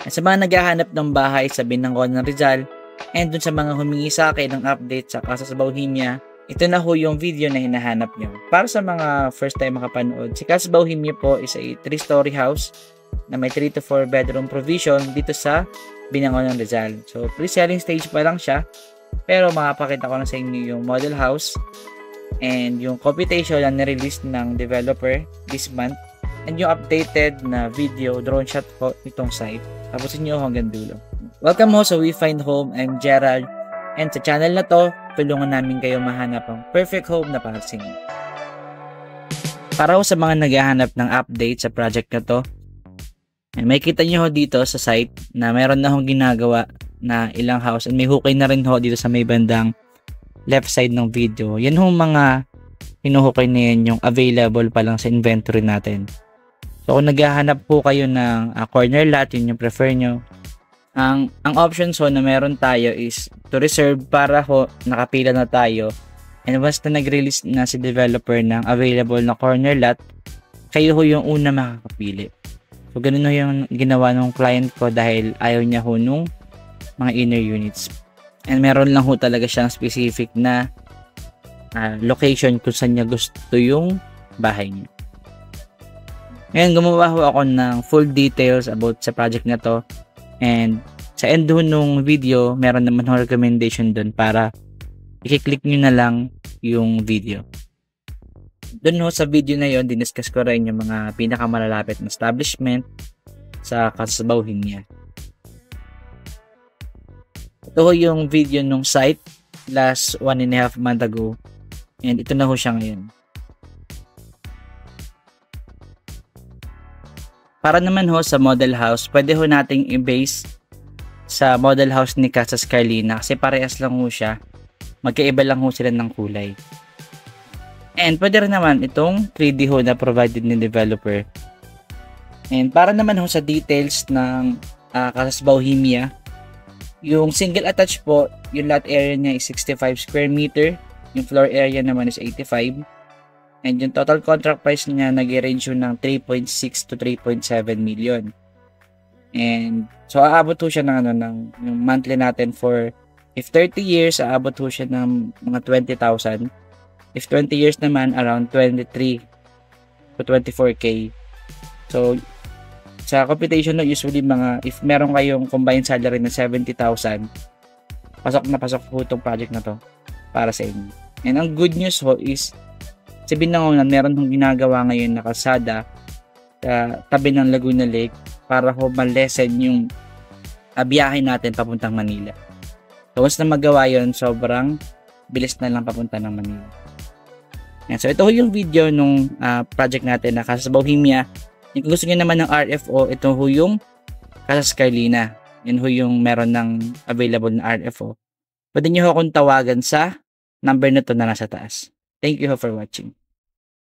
At sa mga naghahanap ng bahay sa Binangon ng Rizal, and dun sa mga humingi sa akin ng update sa Casa Bohemia, ito na ho yung video na hinahanap nyo. Para sa mga first time makapanood, si Casa Bohemia po is a 3-story house na may 3 to 4 bedroom provision dito sa Binangon ng Rizal. So, pre-selling stage pa lang siya, pero makapakita ko na sa inyo yung model house and yung computation na nirelease ng developer this month and yung updated na video drone shot po itong site. Tapusin nyo hanggang dulo. Welcome ho sa We Find Home. I'm Gerald, and sa channel na to, tulungan namin kayo mahanap ang perfect home na para sa inyo. Para ho sa mga naghahanap ng update sa project na to, may kita nyo ho dito sa site na meron na hong ginagawa na ilang house, and may hukay na rin ho dito sa may bandang left side ng video. Yan ho mga hinuhukay na yan yung available pa lang sa inventory natin. So kung naghahanap po kayo ng corner lot, yun yung prefer nyo. Ang options ho na meron tayo is to reserve para ho nakapila na tayo. And once na nag-release na si developer ng available na corner lot, kayo ho yung una makakapili. So ganun ho yung ginawa ng client ko dahil ayaw niya ho nung mga inner units. And meron lang ho talaga siyang specific na location kung saan niya gusto yung bahay niya. Ngayon, gumawa ho ako ng full details about sa project na to. And sa end ho nung video, meron naman ho recommendation dun para i-click nyo na lang yung video. Dun ho sa video na yon, diniscuss ko rin yung mga pinakamalalapit na establishment sa Casa Bohemia. Ito ho yung video nung site last 1.5 month ago. And ito na ho siya ngayon. Para naman ho sa model house, pwede ho nating i-base sa model house ni Casa Carlina kasi parehas lang ho siya. Magkaiba lang ho sila ng kulay. And pwede rin naman itong 3D ho na provided ni developer. And para naman ho sa details ng Casa Bohemia, yung single attached po, yung lot area niya is 65 square meter. Yung floor area naman is 85. And yung total contract price niya nag-range yun ng 3.6 to 3.7 million. And so aabot ho siya ng yung monthly natin for if 30 years aabot ho siya ng mga 20,000. If 20 years naman around 23 to 24k. So sa computation no, usually mga if meron kayong combined salary na 70,000, pasok na pasok ho itong project na to para sa inyo. And ang good news ho is sa Binangonan, meron hong ginagawa ngayon na kalsada sa tabi ng Laguna Lake para ho malesen yung biyahe natin papuntang Manila. So once na magawa yun, sobrang bilis na lang papunta ng Manila. And so ito ho yung video nung project natin na Casa Bohemia. Kung gusto nyo naman ng RFO, ito ho yung Casa Carlina. Yan ho yung meron ng available na RFO. Pwede nyo ho akong tawagan sa number na to na nasa taas. Thank you for watching.